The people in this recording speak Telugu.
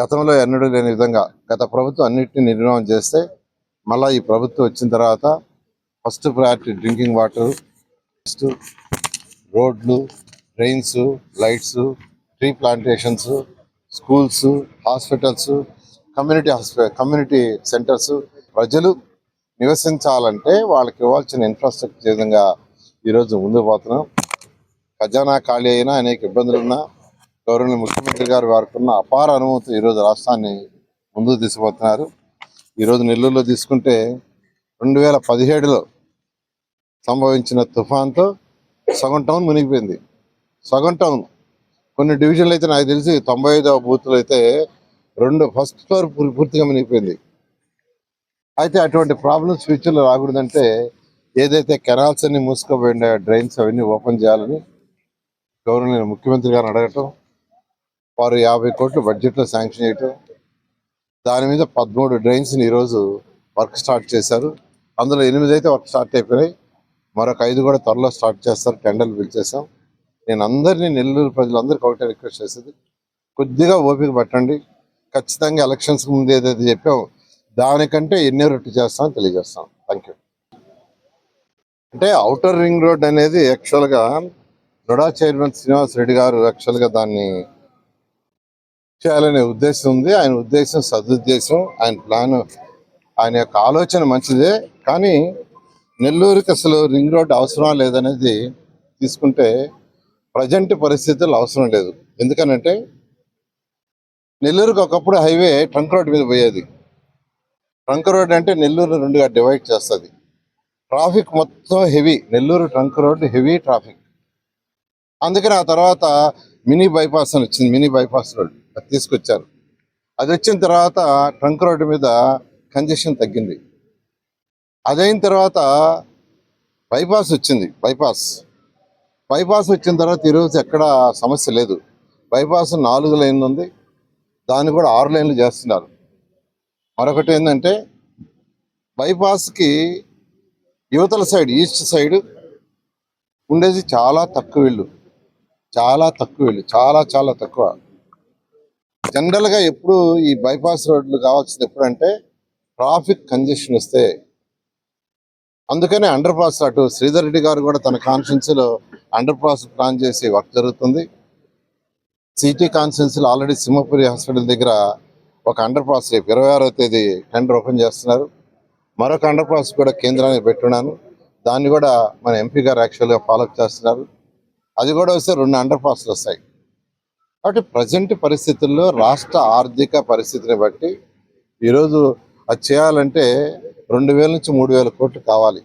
గతంలో ఎన్నడూ లేని విధంగా గత ప్రభుత్వం అన్నింటినీ నిర్మాణం చేస్తే మళ్ళీ ఈ ప్రభుత్వం వచ్చిన తర్వాత first priority drinking water, next రోడ్లు, trains, lights, tree plantations, schools, hospitals, community centres. ప్రజలు నివసించాలంటే వాళ్ళకి ఇవ్వాల్సిన ఇన్ఫ్రాస్ట్రక్చర్ విధంగా ఈరోజు ముందుకు పోతున్నాం. ఖజానా ఖాళీ అయినా అనేక ఇబ్బందులు ఉన్నా గౌరవనీయ ముఖ్యమంత్రి గారు వారుకున్న అపార అనుమతి ఈరోజు రాష్ట్రాన్ని ముందుకు తీసుకుపోతున్నారు. ఈరోజు నెల్లూరులో తీసుకుంటే 2017లో సంభవించిన తుఫాన్తో సగం టౌన్ మునిగిపోయింది. సగం టౌన్. కొన్ని డివిజన్లు అయితే నాకు తెలిసి 95వ బూత్లు అయితే ఫస్ట్ ఫ్లోర్ పూర్తిగా మునిగిపోయింది. అయితే అటువంటి ప్రాబ్లమ్స్ ఫ్యూచర్లో రాకూడదంటే ఏదైతే కెనాల్స్ అన్ని మూసుకోబోయిన డ్రైన్స్ అవన్నీ ఓపెన్ చేయాలని గౌరవనీయ ముఖ్యమంత్రి గారిని అడగటం, వారు 50 కోట్లు బడ్జెట్లో శాంక్షన్ చేయటం, దాని మీద 13 డ్రైన్స్ని ఈరోజు వర్క్ స్టార్ట్ చేశారు. అందులో 8 అయితే వర్క్ స్టార్ట్ అయిపోయినాయి. మరొక 5 కూడా త్వరలో స్టార్ట్ చేస్తారు. టెండర్లు పిలిచేసాం. నేను అందరినీ, నెల్లూరు ప్రజలందరికీ ఒకటే రిక్వెస్ట్ చేసేది, కొద్దిగా ఓపిక పట్టండి. ఖచ్చితంగా ఎలక్షన్స్ ముందు ఏదైతే చెప్పామో దానికంటే ఎన్నో రెట్లు చేస్తామని తెలియజేస్తాం. Thank you. అంటే ఔటర్ రింగ్ రోడ్ అనేది యాక్చువల్గా నొడా చైర్మన్ శ్రీనివాస్ రెడ్డి గారు యాక్చువల్గా దాన్ని చేయాలనే ఉద్దేశం ఉంది. ఆయన ఉద్దేశం సదుద్దేశం, ఆయన ప్లాన్, ఆయన యొక్క ఆలోచన మంచిదే. కానీ నెల్లూరుకి అసలు రింగ్ రోడ్ అవసరం లేదనేది తీసుకుంటే ప్రజెంట్ పరిస్థితుల్లో అవసరం లేదు. ఎందుకనంటే నెల్లూరుకి ఒకప్పుడు హైవే ట్రంక్ రోడ్ మీద పోయేది. ట్రంక్ రోడ్ అంటే నెల్లూరు 2గా డివైడ్ చేస్తుంది. ట్రాఫిక్ మొత్తం heavy. Nellore trunk road heavy traffic. అందుకని ఆ తర్వాత మినీ బైపాస్ అని వచ్చింది. మినీ బైపాస్ రోడ్ అది తీసుకొచ్చారు. అది వచ్చిన తర్వాత ట్రంక్ రోడ్డు మీద కంజెషన్ తగ్గింది. అదైన తర్వాత బైపాస్ వచ్చింది. బైపాస్ వచ్చిన తర్వాత ఈరోజు ఎక్కడ సమస్య లేదు. బైపాస్ 4 లైన్లు ఉంది. దాన్ని కూడా 6 లైన్లు చేస్తున్నారు. మరొకటి ఏంటంటే బైపాస్కి యువతల సైడ్, ఈస్ట్ సైడ్ ఉండేది చాలా తక్కువ ఇళ్ళు. చాలా తక్కువ. జనరల్గా ఎప్పుడు ఈ బైపాస్ రోడ్లు కావాల్సింది ఎప్పుడంటే ట్రాఫిక్ కంజెషన్ వస్తే. అందుకనే అండర్ పాస్ అటు శ్రీధర్ రెడ్డి గారు కూడా తన కాన్స్టిట్యున్సీలో అండర్ పాస్ ప్లాన్ చేసి వర్క్ జరుగుతుంది. సిటీ కాన్స్టిట్యున్సీలో ఆల్రెడీ సింహపురి హాస్పిటల్ దగ్గర ఒక అండర్ పాస్ రేపు 26వ తేదీ టెండర్ ఓపెన్ చేస్తున్నారు. మరొక అండర్ పాస్ కూడా కేంద్రానికి పెట్టున్నాను. దాన్ని కూడా మన ఎంపీ గారు యాక్చువల్గా ఫాలోఅప్ చేస్తున్నారు. అది కూడా వస్తే 2 అండర్ పాస్లు వస్తాయి. కాబట్టి ప్రజెంట్ పరిస్థితుల్లో రాష్ట్ర ఆర్థిక పరిస్థితిని బట్టి ఈరోజు అది చేయాలంటే 2000 నుంచి 3000 కోట్లు కావాలి.